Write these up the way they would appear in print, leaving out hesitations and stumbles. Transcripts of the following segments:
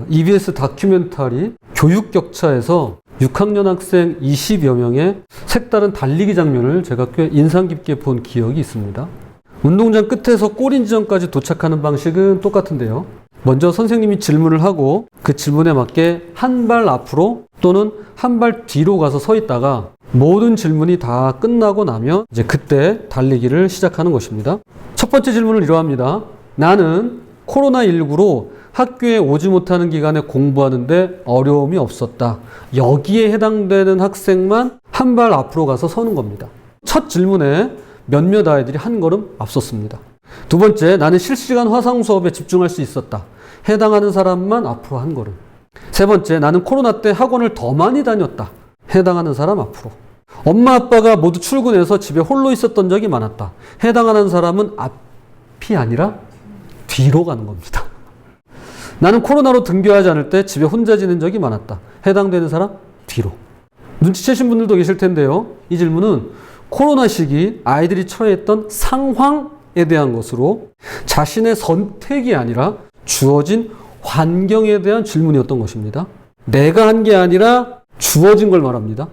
EBS 다큐멘터리 교육 격차에서 6학년 학생 20여 명의 색다른 달리기 장면을 제가 꽤 인상 깊게 본 기억이 있습니다. 운동장 끝에서 골인 지점까지 도착하는 방식은 똑같은데요. 먼저 선생님이 질문을 하고 그 질문에 맞게 한 발 앞으로 또는 한 발 뒤로 가서 서 있다가 모든 질문이 다 끝나고 나면 이제 그때 달리기를 시작하는 것입니다. 첫 번째 질문을 이러합니다. 나는 코로나19로 학교에 오지 못하는 기간에 공부하는데 어려움이 없었다. 여기에 해당되는 학생만 한 발 앞으로 가서 서는 겁니다. 첫 질문에 몇몇 아이들이 한 걸음 앞섰습니다. 두 번째, 나는 실시간 화상 수업에 집중할 수 있었다. 해당하는 사람만 앞으로 한 걸음. 세 번째, 나는 코로나 때 학원을 더 많이 다녔다. 해당하는 사람 앞으로. 엄마 아빠가 모두 출근해서 집에 홀로 있었던 적이 많았다. 해당하는 사람은 앞이 아니라 뒤로 가는 겁니다. 나는 코로나로 등교하지 않을 때 집에 혼자 지낸 적이 많았다. 해당되는 사람 뒤로. 눈치채신 분들도 계실 텐데요. 이 질문은 코로나 시기 아이들이 처해있던 상황에 대한 것으로 자신의 선택이 아니라 주어진 환경에 대한 질문이었던 것입니다. 내가 한 게 아니라 주어진 걸 말합니다.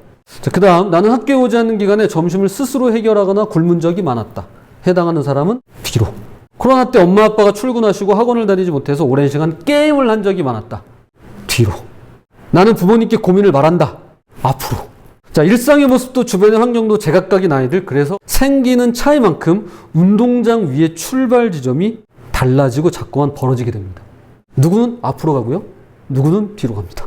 그 다음, 나는 학교에 오지 않는 기간에 점심을 스스로 해결하거나 굶은 적이 많았다. 해당하는 사람은 뒤로. 코로나 때 엄마 아빠가 출근하시고 학원을 다니지 못해서 오랜 시간 게임을 한 적이 많았다. 뒤로. 나는 부모님께 고민을 말한다. 앞으로. 자, 일상의 모습도 주변의 환경도 제각각인 아이들, 그래서 생기는 차이만큼 운동장 위의 출발 지점이 달라지고 자꾸만 벌어지게 됩니다. 누구는 앞으로 가고요. 누구는 뒤로 갑니다.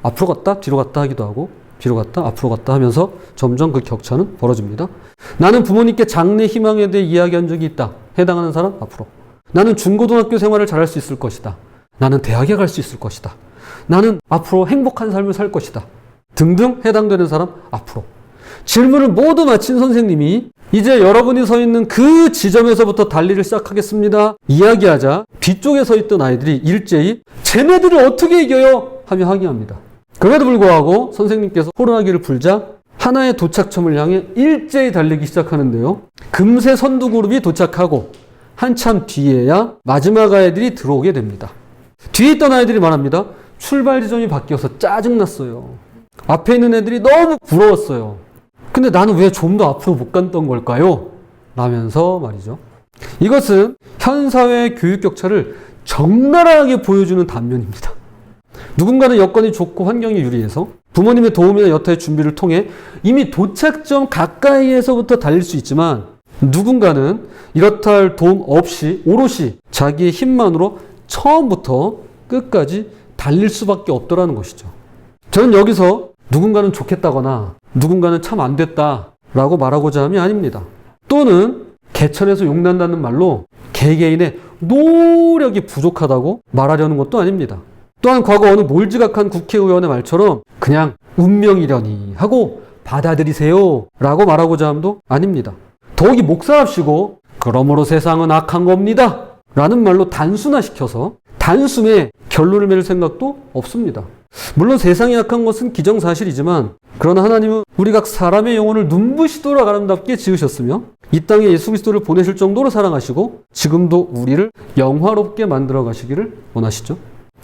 앞으로 갔다 뒤로 갔다 하기도 하고 뒤로 갔다 앞으로 갔다 하면서 점점 그 격차는 벌어집니다. 나는 부모님께 장래 희망에 대해 이야기한 적이 있다. 해당하는 사람 앞으로. 나는 중고등학교 생활을 잘할 수 있을 것이다. 나는 대학에 갈 수 있을 것이다. 나는 앞으로 행복한 삶을 살 것이다. 등등 해당되는 사람 앞으로. 질문을 모두 마친 선생님이 이제 여러분이 서 있는 그 지점에서부터 달리기를 시작하겠습니다. 이야기하자 뒤쪽에 서 있던 아이들이 일제히 쟤네들을 어떻게 이겨요? 하며 항의합니다. 그럼에도 불구하고 선생님께서 호루라기를 불자 하나의 도착점을 향해 일제히 달리기 시작하는데요. 금세 선두 그룹이 도착하고 한참 뒤에야 마지막 아이들이 들어오게 됩니다. 뒤에 있던 아이들이 말합니다. 출발 지점이 바뀌어서 짜증났어요. 앞에 있는 애들이 너무 부러웠어요. 근데 나는 왜 좀 더 앞으로 못 갔던 걸까요? 라면서 말이죠. 이것은 현 사회의 교육 격차를 적나라하게 보여주는 단면입니다. 누군가는 여건이 좋고 환경이 유리해서 부모님의 도움이나 여타의 준비를 통해 이미 도착점 가까이에서부터 달릴 수 있지만 누군가는 이렇다 할 도움 없이 오롯이 자기의 힘만으로 처음부터 끝까지 달릴 수밖에 없더라는 것이죠. 저는 여기서 누군가는 좋겠다거나 누군가는 참 안 됐다라고 말하고자 함이 아닙니다. 또는 개천에서 용난다는 말로 개개인의 노력이 부족하다고 말하려는 것도 아닙니다. 또한 과거 어느 몰지각한 국회의원의 말처럼 그냥 운명이려니 하고 받아들이세요 라고 말하고자 함도 아닙니다. 더욱이 목사랍시고 그러므로 세상은 악한 겁니다 라는 말로 단순화시켜서 단숨에 결론을 맺을 생각도 없습니다. 물론 세상이 악한 것은 기정사실이지만 그러나 하나님은 우리 각 사람의 영혼을 눈부시도록 아름답게 지으셨으며 이 땅에 예수 그리스도를 보내실 정도로 사랑하시고 지금도 우리를 영화롭게 만들어 가시기를 원하시죠.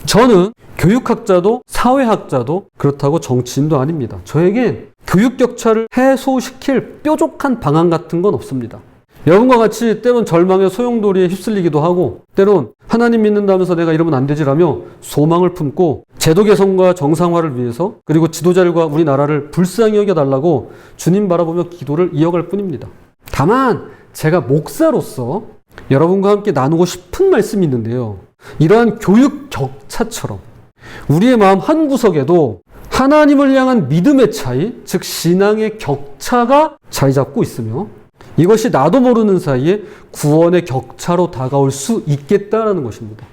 저는 교육학자도 사회학자도 그렇다고 정치인도 아닙니다. 저에겐 교육 격차를 해소시킬 뾰족한 방안 같은 건 없습니다. 여러분과 같이 때론 절망의 소용돌이에 휩쓸리기도 하고 때론 하나님 믿는다면서 내가 이러면 안 되지라며 소망을 품고 제도 개선과 정상화를 위해서 그리고 지도자들과 우리나라를 불쌍히 여겨달라고 주님 바라보며 기도를 이어갈 뿐입니다. 다만 제가 목사로서 여러분과 함께 나누고 싶은 말씀이 있는데요. 이러한 교육 격차처럼 우리의 마음 한구석에도 하나님을 향한 믿음의 차이, 즉 신앙의 격차가 자리 잡고 있으며 이것이 나도 모르는 사이에 구원의 격차로 다가올 수 있겠다라는 것입니다.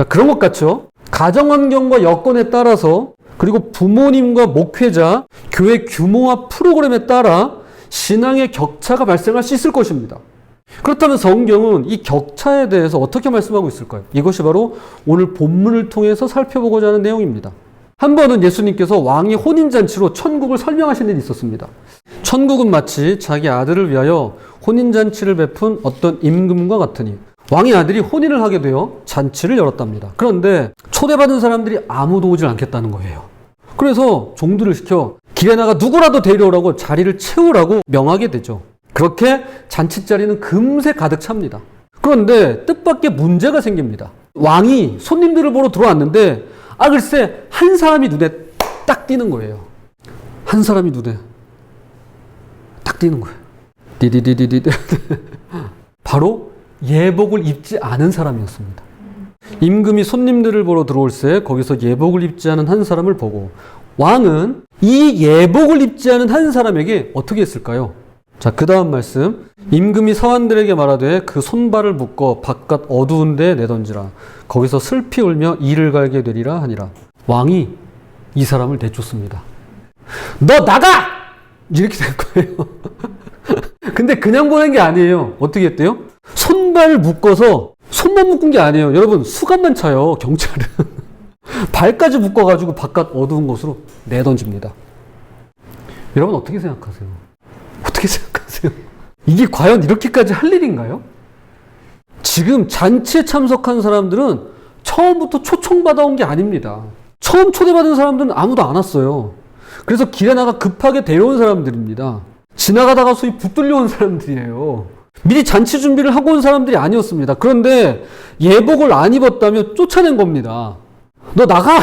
그런 것 같죠? 가정환경과 여건에 따라서 그리고 부모님과 목회자, 교회 규모와 프로그램에 따라 신앙의 격차가 발생할 수 있을 것입니다. 그렇다면 성경은 이 격차에 대해서 어떻게 말씀하고 있을까요? 이것이 바로 오늘 본문을 통해서 살펴보고자 하는 내용입니다. 한 번은 예수님께서 왕의 혼인잔치로 천국을 설명하신 일이 있었습니다. 천국은 마치 자기 아들을 위하여 혼인잔치를 베푼 어떤 임금과 같으니 왕의 아들이 혼인을 하게 되어 잔치를 열었답니다. 그런데 초대받은 사람들이 아무도 오질 않겠다는 거예요. 그래서 종들을 시켜 길에 나가 누구라도 데려오라고 자리를 채우라고 명하게 되죠. 그렇게 잔치 자리는 금세 가득 찹니다. 그런데 뜻밖의 문제가 생깁니다. 왕이 손님들을 보러 들어왔는데 글쎄 한 사람이 눈에 딱 띄는 거예요. 한 사람이 눈에 딱 띄는 거예요. 디디디디디. 바로 예복을 입지 않은 사람이었습니다. 임금이 손님들을 보러 들어올새 거기서 예복을 입지 않은 한 사람을 보고 왕은 이 예복을 입지 않은 한 사람에게 어떻게 했을까요? 자, 그 다음 말씀. 임금이 사환들에게 말하되 그 손발을 묶어 바깥 어두운 데에 내던지라. 거기서 슬피 울며 이를 갈게 되리라 하니라. 왕이 이 사람을 내쫓습니다. 너 나가! 이렇게 된 거예요. 근데 그냥 보낸 게 아니에요. 어떻게 했대요? 손발을 묶어서 손만 묶은 게 아니에요. 여러분 수갑만 차요. 경찰은. 발까지 묶어가지고 바깥 어두운 곳으로 내던집니다. 여러분 어떻게 생각하세요? 어떻게 생각하세요? 이게 과연 이렇게까지 할 일인가요? 지금 잔치에 참석한 사람들은 처음부터 초청받아온 게 아닙니다. 처음 초대받은 사람들은 아무도 안 왔어요. 그래서 길에 나가 급하게 데려온 사람들입니다. 지나가다가 소위 붙들려온 사람들이에요. 미리 잔치 준비를 하고 온 사람들이 아니었습니다. 그런데 예복을 안 입었다며 쫓아낸 겁니다. 너 나가!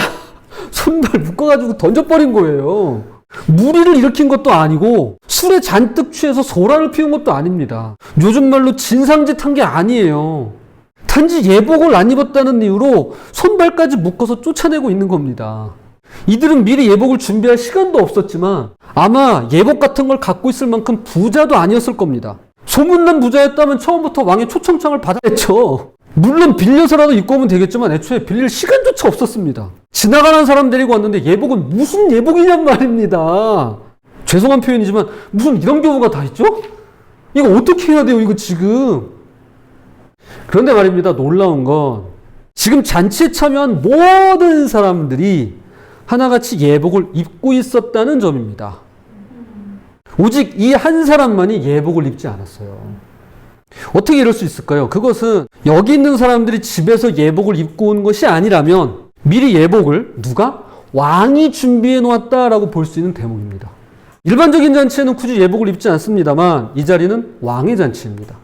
손발 묶어가지고 던져버린 거예요. 무리를 일으킨 것도 아니고 술에 잔뜩 취해서 소란을 피운 것도 아닙니다. 요즘 말로 진상짓 한 게 아니에요. 단지 예복을 안 입었다는 이유로 손발까지 묶어서 쫓아내고 있는 겁니다. 이들은 미리 예복을 준비할 시간도 없었지만 아마 예복 같은 걸 갖고 있을 만큼 부자도 아니었을 겁니다. 소문난 부자였다면 처음부터 왕의 초청장을 받아냈죠. 물론 빌려서라도 입고 오면 되겠지만 애초에 빌릴 시간조차 없었습니다. 지나가는 사람 데리고 왔는데 예복은 무슨 예복이냔 말입니다. 죄송한 표현이지만 무슨 이런 경우가 다 있죠? 이거 어떻게 해야 돼요, 이거 지금? 그런데 말입니다. 놀라운 건 지금 잔치에 참여한 모든 사람들이 하나같이 예복을 입고 있었다는 점입니다. 오직 이 한 사람만이 예복을 입지 않았어요. 어떻게 이럴 수 있을까요? 그것은 여기 있는 사람들이 집에서 예복을 입고 온 것이 아니라면 미리 예복을 누가? 왕이 준비해 놓았다라고 볼 수 있는 대목입니다. 일반적인 잔치에는 굳이 예복을 입지 않습니다만 이 자리는 왕의 잔치입니다.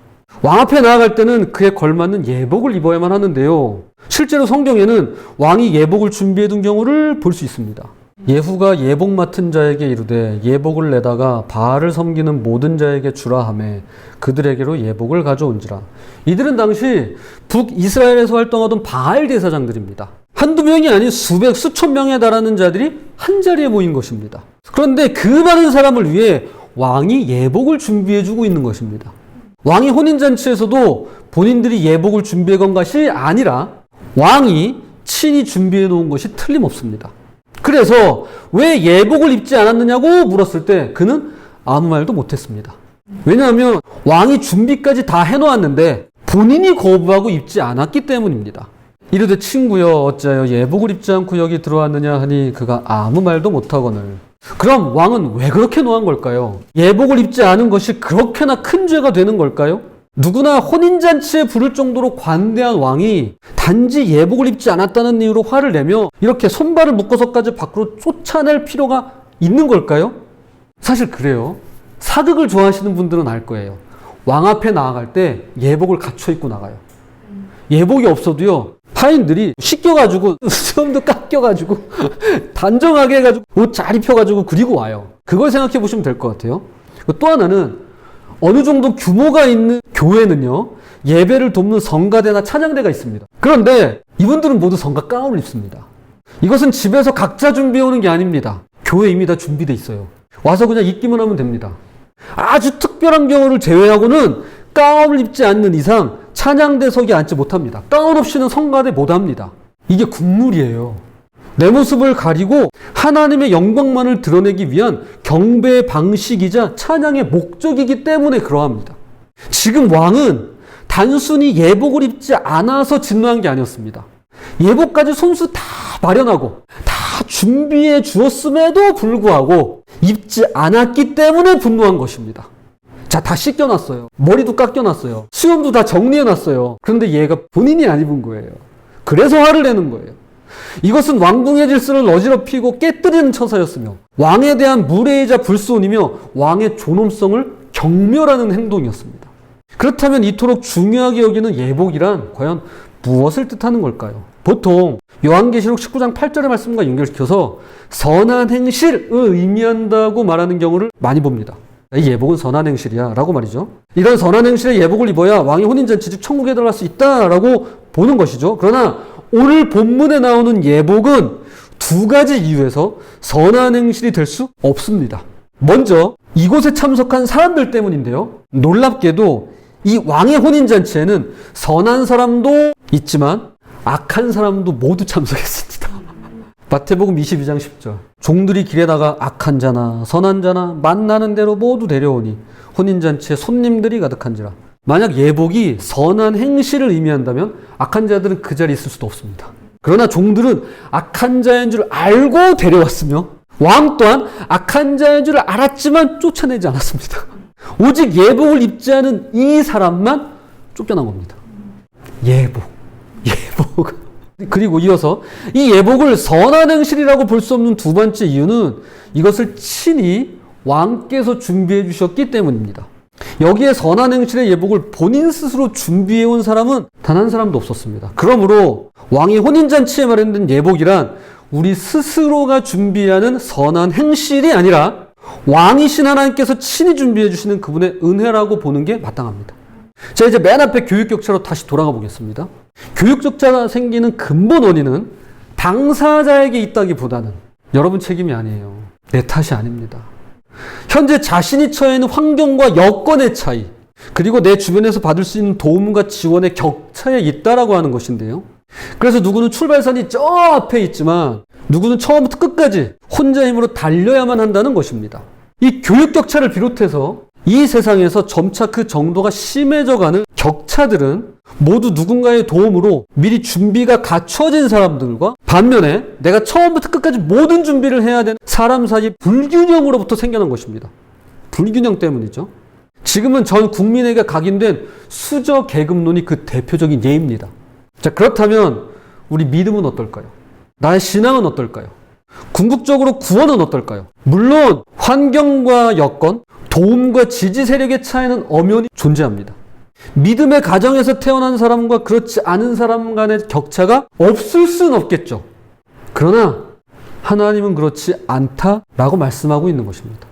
왕 앞에 나아갈 때는 그에 걸맞는 예복을 입어야만 하는데요. 실제로 성경에는 왕이 예복을 준비해 둔 경우를 볼 수 있습니다. 예후가 예복 맡은 자에게 이르되 예복을 내다가 바알을 섬기는 모든 자에게 주라 하매 그들에게로 예복을 가져온지라. 이들은 당시 북이스라엘에서 활동하던 바알 대사장들입니다. 한두 명이 아닌 수백 수천 명에 달하는 자들이 한 자리에 모인 것입니다. 그런데 그 많은 사람을 위해 왕이 예복을 준비해 주고 있는 것입니다. 왕이 혼인잔치에서도 본인들이 예복을 준비해 간 것이 아니라 왕이 친히 준비해 놓은 것이 틀림없습니다. 그래서 왜 예복을 입지 않았느냐고 물었을 때 그는 아무 말도 못했습니다. 왜냐하면 왕이 준비까지 다 해놓았는데 본인이 거부하고 입지 않았기 때문입니다. 이르되 친구여 어찌하여 예복을 입지 않고 여기 들어왔느냐 하니 그가 아무 말도 못하거늘. 그럼 왕은 왜 그렇게 노한 걸까요? 예복을 입지 않은 것이 그렇게나 큰 죄가 되는 걸까요? 누구나 혼인잔치에 부를 정도로 관대한 왕이 단지 예복을 입지 않았다는 이유로 화를 내며 이렇게 손발을 묶어서까지 밖으로 쫓아낼 필요가 있는 걸까요? 사실 그래요. 사극을 좋아하시는 분들은 알 거예요. 왕 앞에 나아갈 때 예복을 갖춰 입고 나가요. 예복이 없어도요, 하인들이 씻겨가지고 수염도 깎여가지고 단정하게 해가지고 옷 잘 입혀가지고 그리고 와요. 그걸 생각해 보시면 될 것 같아요. 또 하나는 어느 정도 규모가 있는 교회는요, 예배를 돕는 성가대나 찬양대가 있습니다. 그런데 이분들은 모두 성가 가운을 입습니다. 이것은 집에서 각자 준비해오는 게 아닙니다. 교회 이미 다 준비되어 있어요. 와서 그냥 입기만 하면 됩니다. 아주 특별한 경우를 제외하고는 가운을 입지 않는 이상 찬양대석에 앉지 못합니다. 가운 없이는 성가대 못합니다. 이게 국룰이에요. 내 모습을 가리고 하나님의 영광만을 드러내기 위한 경배의 방식이자 찬양의 목적이기 때문에 그러합니다. 지금 왕은 단순히 예복을 입지 않아서 진노한 게 아니었습니다. 예복까지 손수 다 마련하고 다 준비해 주었음에도 불구하고 입지 않았기 때문에 분노한 것입니다. 자, 다 씻겨놨어요. 머리도 깎여놨어요. 수염도 다 정리해놨어요. 그런데 얘가 본인이 안 입은 거예요. 그래서 화를 내는 거예요. 이것은 왕궁의 질서를 어지럽히고 깨뜨리는 처사였으며 왕에 대한 무례이자 불손이며 왕의 존엄성을 경멸하는 행동이었습니다. 그렇다면 이토록 중요하게 여기는 예복이란 과연 무엇을 뜻하는 걸까요? 보통 요한계시록 19장 8절의 말씀과 연결시켜서 선한 행실을 의미한다고 말하는 경우를 많이 봅니다. 이 예복은 선한 행실이야 라고 말이죠. 이런 선한 행실의 예복을 입어야 왕이 혼인잔치 즉 천국에 들어갈 수 있다라고 보는 것이죠. 그러나 오늘 본문에 나오는 예복은 두 가지 이유에서 선한 행실이 될 수 없습니다. 먼저 이곳에 참석한 사람들 때문인데요. 놀랍게도 이 왕의 혼인잔치에는 선한 사람도 있지만 악한 사람도 모두 참석했습니다. 마태복음 22장 10절 종들이 길에다가 악한 자나 선한 자나 만나는 대로 모두 데려오니 혼인잔치에 손님들이 가득한지라. 만약 예복이 선한 행실을 의미한다면 악한 자들은 그 자리에 있을 수도 없습니다. 그러나 종들은 악한 자인 줄 알고 데려왔으며 왕 또한 악한 자인 줄 알았지만 쫓아내지 않았습니다. 오직 예복을 입지 않은 이 사람만 쫓겨난 겁니다. 예복. 그리고 이어서 이 예복을 선한 행실이라고 볼 수 없는 두 번째 이유는 이것을 친히 왕께서 준비해 주셨기 때문입니다. 여기에 선한 행실의 예복을 본인 스스로 준비해 온 사람은 단 한 사람도 없었습니다. 그러므로 왕이 혼인잔치에 마련된 예복이란 우리 스스로가 준비하는 선한 행실이 아니라 왕이신 하나님께서 친히 준비해 주시는 그분의 은혜라고 보는 게 마땅합니다. 자, 이제 맨 앞에 교육격차로 다시 돌아가 보겠습니다. 교육격차가 생기는 근본 원인은 당사자에게 있다기보다는 여러분 책임이 아니에요. 내 탓이 아닙니다. 현재 자신이 처해 있는 환경과 여건의 차이, 그리고 내 주변에서 받을 수 있는 도움과 지원의 격차에 있다라고 하는 것인데요. 그래서 누구는 출발선이 저 앞에 있지만 누구는 처음부터 끝까지 혼자 힘으로 달려야만 한다는 것입니다. 이 교육격차를 비롯해서 이 세상에서 점차 그 정도가 심해져가는 격차들은 모두 누군가의 도움으로 미리 준비가 갖춰진 사람들과 반면에 내가 처음부터 끝까지 모든 준비를 해야 되는 사람 사이 불균형으로부터 생겨난 것입니다. 불균형 때문이죠. 지금은 전 국민에게 각인된 수저 계급론이 그 대표적인 예입니다. 자, 그렇다면 우리 믿음은 어떨까요? 나의 신앙은 어떨까요? 궁극적으로 구원은 어떨까요? 물론 환경과 여건, 도움과 지지 세력의 차이는 엄연히 존재합니다. 믿음의 가정에서 태어난 사람과 그렇지 않은 사람 간의 격차가 없을 수는 없겠죠. 그러나 하나님은 그렇지 않다라고 말씀하고 있는 것입니다.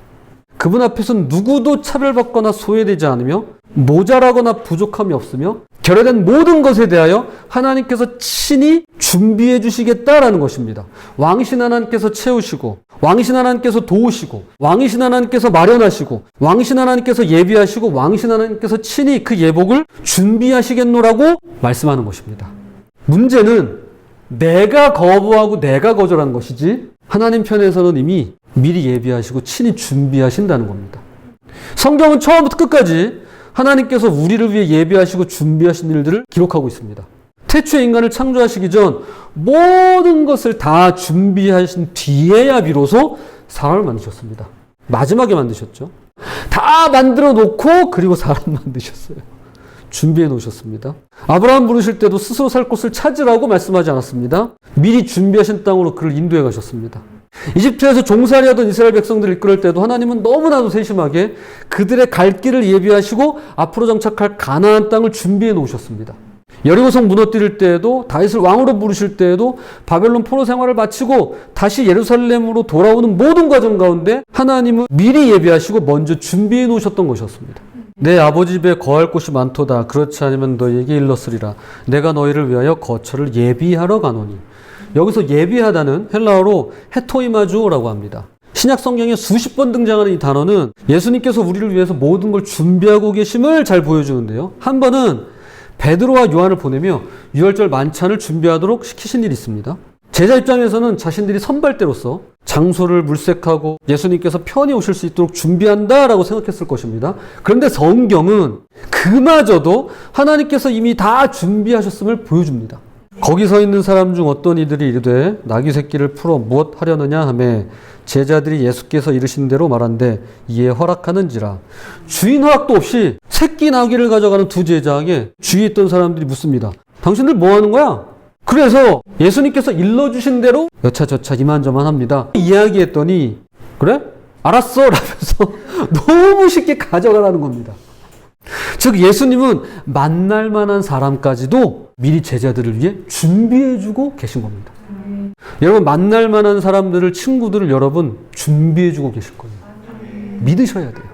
그분 앞에서는 누구도 차별받거나 소외되지 않으며 모자라거나 부족함이 없으며 결여된 모든 것에 대하여 하나님께서 친히 준비해 주시겠다라는 것입니다. 왕이신 하나님께서 채우시고, 왕이신 하나님께서 도우시고, 왕이신 하나님께서 마련하시고, 왕이신 하나님께서 예비하시고, 왕이신 하나님께서 친히 그 예복을 준비하시겠노라고 말씀하는 것입니다. 문제는 내가 거부하고 내가 거절한 것이지 하나님 편에서는 이미 미리 예비하시고 친히 준비하신다는 겁니다. 성경은 처음부터 끝까지 하나님께서 우리를 위해 예비하시고 준비하신 일들을 기록하고 있습니다. 태초에 인간을 창조하시기 전 모든 것을 다 준비하신 뒤에야 비로소 사람을 만드셨습니다. 마지막에 만드셨죠. 다 만들어 놓고 그리고 사람 만드셨어요. 준비해 놓으셨습니다. 아브라함 부르실 때도 스스로 살 곳을 찾으라고 말씀하지 않았습니다. 미리 준비하신 땅으로 그를 인도해 가셨습니다. 이집트에서 종살이 하던 이스라엘 백성들을 이끌을 때도 하나님은 너무나도 세심하게 그들의 갈 길을 예비하시고 앞으로 정착할 가나안 땅을 준비해 놓으셨습니다. 여리고성 무너뜨릴 때에도, 다윗을 왕으로 부르실 때에도, 바벨론 포로 생활을 마치고 다시 예루살렘으로 돌아오는 모든 과정 가운데 하나님은 미리 예비하시고 먼저 준비해 놓으셨던 것이었습니다. 내 아버지 집에 거할 곳이 많도다. 그렇지 않으면 너희에게 일렀으리라. 내가 너희를 위하여 거처를 예비하러 가노니. 여기서 예비하다는 헬라어로 헤토이마주오라고 합니다. 신약 성경에 수십 번 등장하는 이 단어는 예수님께서 우리를 위해서 모든 걸 준비하고 계심을 잘 보여주는데요. 한 번은 베드로와 요한을 보내며 유월절 만찬을 준비하도록 시키신 일이 있습니다. 제자 입장에서는 자신들이 선발대로서 장소를 물색하고 예수님께서 편히 오실 수 있도록 준비한다라고 생각했을 것입니다. 그런데 성경은 그마저도 하나님께서 이미 다 준비하셨음을 보여줍니다. 거기 서 있는 사람 중 어떤 이들이 이르되 나귀 새끼를 풀어 무엇 하려느냐 하매 제자들이 예수께서 이르신 대로 말한데 이에 허락하는지라. 주인 허락도 없이 새끼 나귀를 가져가는 두 제자에게 주위에 있던 사람들이 묻습니다. 당신들 뭐 하는 거야? 그래서 예수님께서 일러주신 대로 여차저차 이만저만 합니다. 이야기했더니 그래? 알았어 라면서 너무 쉽게 가져가라는 겁니다. 즉 예수님은 만날 만한 사람까지도 미리 제자들을 위해 준비해주고 계신 겁니다. 여러분 만날 만한 사람들을 친구들을 여러분 준비해주고 계실 거예요. 믿으셔야 돼요.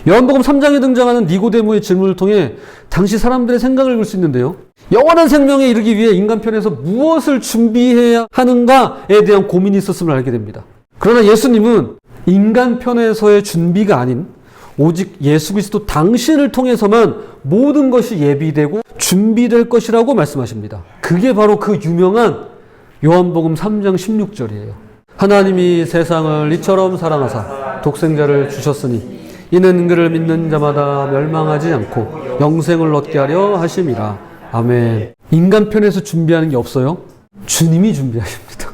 요한복음 3장에 등장하는 니고데모의 질문을 통해 당시 사람들의 생각을 읽을 수 있는데요. 영원한 생명에 이르기 위해 인간편에서 무엇을 준비해야 하는가에 대한 고민이 있었음을 알게 됩니다. 그러나 예수님은 인간편에서의 준비가 아닌 오직 예수 그리스도 당신을 통해서만 모든 것이 예비되고 준비될 것이라고 말씀하십니다. 그게 바로 그 유명한 요한복음 3장 16절이에요. 하나님이 세상을 이처럼 사랑하사 독생자를 주셨으니 이는 그를 믿는 자마다 멸망하지 않고 영생을 얻게 하려 하심이라. 아멘. 인간편에서 준비하는 게 없어요. 주님이 준비하십니다.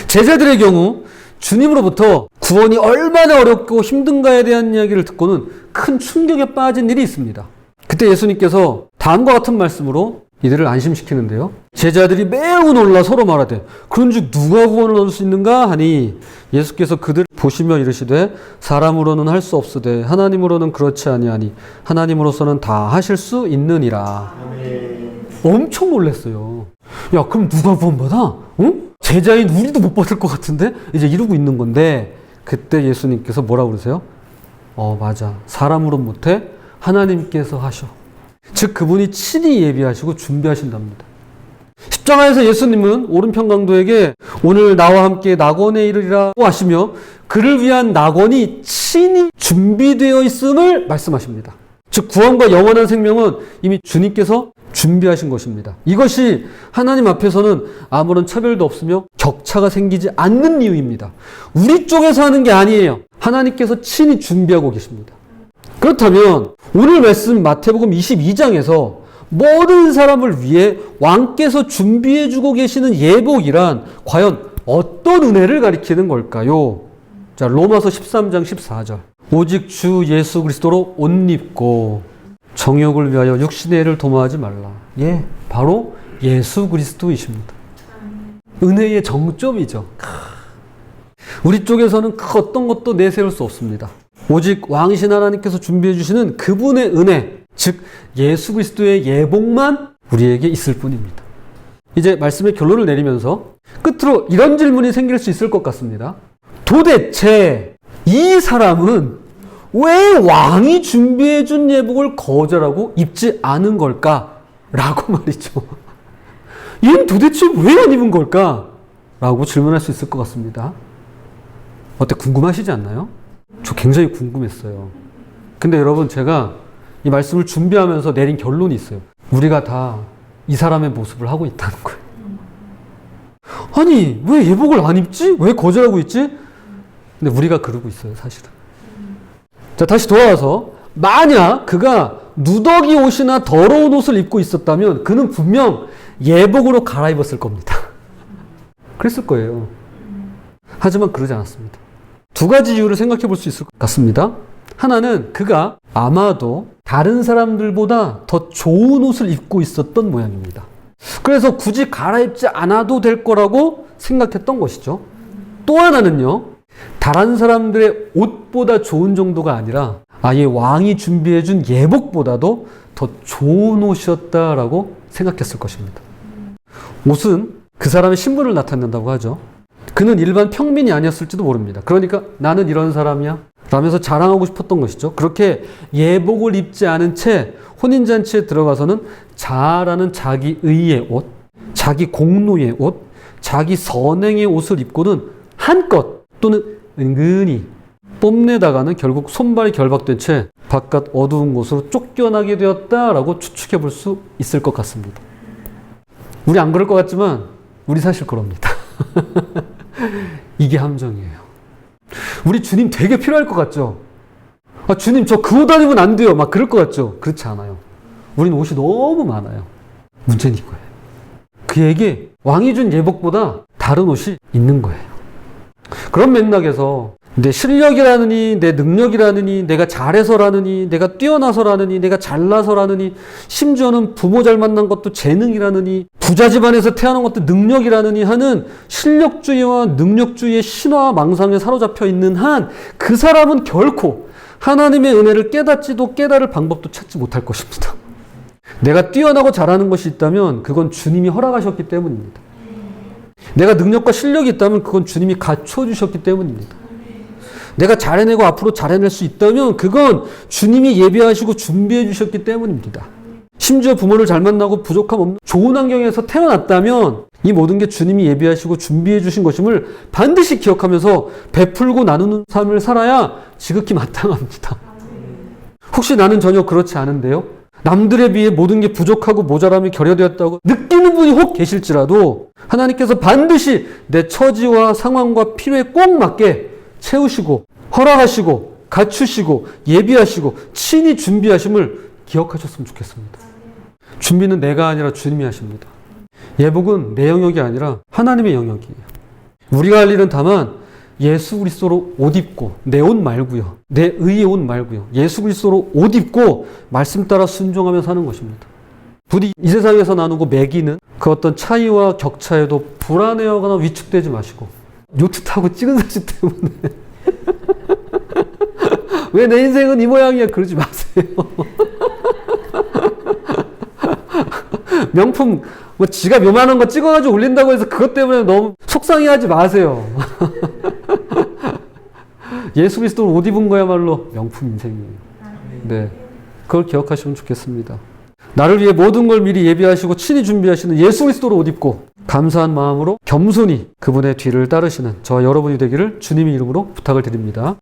제자들의 경우 주님으로부터 구원이 얼마나 어렵고 힘든가에 대한 이야기를 듣고는 큰 충격에 빠진 일이 있습니다. 그때 예수님께서 다음과 같은 말씀으로 이들을 안심시키는데요. 제자들이 매우 놀라 서로 말하되 그런즉 누가 구원을 얻을 수 있는가 하니 예수께서 그들 보시며 이르시되 사람으로는 할 수 없으되 하나님으로는 그렇지 아니하니 하나님으로서는 다 하실 수 있느니라. 엄청 놀랐어요. 야 그럼 누가 구원받아? 응? 제자인 우리도 못 받을 것 같은데? 이제 이러고 있는 건데 그때 예수님께서 뭐라고 그러세요? 맞아. 사람으로는 못해. 하나님께서 하셔. 즉 그분이 친히 예비하시고 준비하신답니다. 십자가에서 예수님은 오른편 강도에게 오늘 나와 함께 낙원에 이르리라고 하시며 그를 위한 낙원이 친히 준비되어 있음을 말씀하십니다. 즉 구원과 영원한 생명은 이미 주님께서 준비하신 것입니다. 이것이 하나님 앞에서는 아무런 차별도 없으며 격차가 생기지 않는 이유입니다. 우리 쪽에서 하는 게 아니에요. 하나님께서 친히 준비하고 계십니다. 그렇다면 오늘 말씀 마태복음 22장에서 모든 사람을 위해 왕께서 준비해주고 계시는 예복이란 과연 어떤 은혜를 가리키는 걸까요? 자, 로마서 13장 14절. 오직 주 예수 그리스도로 옷 입고 정욕을 위하여 육신의 애를 도모하지 말라. 예, 바로 예수 그리스도이십니다. 은혜의 정점이죠. 우리 쪽에서는 그 어떤 것도 내세울 수 없습니다. 오직 왕이신 하나님께서 준비해 주시는 그분의 은혜, 즉 예수 그리스도의 예복만 우리에게 있을 뿐입니다. 이제 말씀의 결론을 내리면서 끝으로 이런 질문이 생길 수 있을 것 같습니다. 도대체 이 사람은 왜 왕이 준비해 준 예복을 거절하고 입지 않은 걸까? 라고 말이죠. 얘는 도대체 왜 안 입은 걸까? 라고 질문할 수 있을 것 같습니다. 어때? 궁금하시지 않나요? 저 굉장히 궁금했어요. 근데 여러분 제가 이 말씀을 준비하면서 내린 결론이 있어요. 우리가 다 이 사람의 모습을 하고 있다는 거예요. 아니 왜 예복을 안 입지? 왜 거절하고 있지? 근데 우리가 그러고 있어요 사실은. 자 다시 돌아와서 만약 그가 누더기 옷이나 더러운 옷을 입고 있었다면 그는 분명 예복으로 갈아입었을 겁니다. 그랬을 거예요. 하지만 그러지 않았습니다. 두 가지 이유를 생각해 볼 수 있을 것 같습니다. 하나는 그가 아마도 다른 사람들보다 더 좋은 옷을 입고 있었던 모양입니다. 그래서 굳이 갈아입지 않아도 될 거라고 생각했던 것이죠. 또 하나는요, 다른 사람들의 옷보다 좋은 정도가 아니라 아예 왕이 준비해준 예복보다도 더 좋은 옷이었다라고 생각했을 것입니다. 옷은 그 사람의 신분을 나타낸다고 하죠. 그는 일반 평민이 아니었을지도 모릅니다. 그러니까 나는 이런 사람이야 라면서 자랑하고 싶었던 것이죠. 그렇게 예복을 입지 않은 채 혼인잔치에 들어가서는 자아라는 자기 의의 옷, 자기 공로의 옷, 자기 선행의 옷을 입고는 한껏 또는 은근히 뽐내다가는 결국 손발이 결박된 채 바깥 어두운 곳으로 쫓겨나게 되었다라고 추측해 볼 수 있을 것 같습니다. 우리 안 그럴 것 같지만 우리 사실 그럽니다. 이게 함정이에요. 우리 주님 되게 필요할 것 같죠? 아, 주님 저 그 옷 아니면 안 돼요. 막 그럴 것 같죠? 그렇지 않아요. 우리는 옷이 너무 많아요. 문제는 이거예요. 그에게 왕이 준 예복보다 다른 옷이 있는 거예요. 그런 맥락에서 내 실력이라느니, 내 능력이라느니, 내가 잘해서라느니, 내가 뛰어나서라느니, 내가 잘나서라느니, 심지어는 부모 잘 만난 것도 재능이라느니, 부자 집안에서 태어난 것도 능력이라느니 하는 실력주의와 능력주의의 신화와 망상에 사로잡혀 있는 한 그 사람은 결코 하나님의 은혜를 깨닫지도 깨달을 방법도 찾지 못할 것입니다. 내가 뛰어나고 잘하는 것이 있다면 그건 주님이 허락하셨기 때문입니다. 내가 능력과 실력이 있다면 그건 주님이 갖춰주셨기 때문입니다. 내가 잘해내고 앞으로 잘해낼 수 있다면 그건 주님이 예비하시고 준비해 주셨기 때문입니다. 심지어 부모를 잘 만나고 부족함 없는 좋은 환경에서 태어났다면 이 모든 게 주님이 예비하시고 준비해 주신 것임을 반드시 기억하면서 베풀고 나누는 삶을 살아야 지극히 마땅합니다. 혹시 나는 전혀 그렇지 않은데요? 남들에 비해 모든 게 부족하고 모자람이 결여되었다고 느끼는 분이 혹 계실지라도 하나님께서 반드시 내 처지와 상황과 필요에 꼭 맞게 채우시고 허락하시고 갖추시고 예비하시고 친히 준비하심을 기억하셨으면 좋겠습니다. 준비는 내가 아니라 주님이 하십니다. 예복은 내 영역이 아니라 하나님의 영역이에요. 우리가 할 일은 다만 예수 그리스도로 옷 입고 내 옷 말고요. 내 의의 옷 말고요. 예수 그리스도로 옷 입고 말씀 따라 순종하며 사는 것입니다. 부디 이 세상에서 나누고 매기는 그 어떤 차이와 격차에도 불안해하거나 위축되지 마시고 요트 타고 찍은 사진 때문에 왜 내 인생은 이 모양이야 그러지 마세요. 명품 뭐 지가 요만한 거 찍어가지고 올린다고 해서 그것 때문에 너무 속상해하지 마세요. 예수 그리스도를 옷 입은 거야말로 명품 인생이에요. 네, 그걸 기억하시면 좋겠습니다. 나를 위해 모든 걸 미리 예비하시고 친히 준비하시는 예수 그리스도로 옷 입고 감사한 마음으로 겸손히 그분의 뒤를 따르시는 저와 여러분이 되기를 주님의 이름으로 부탁을 드립니다.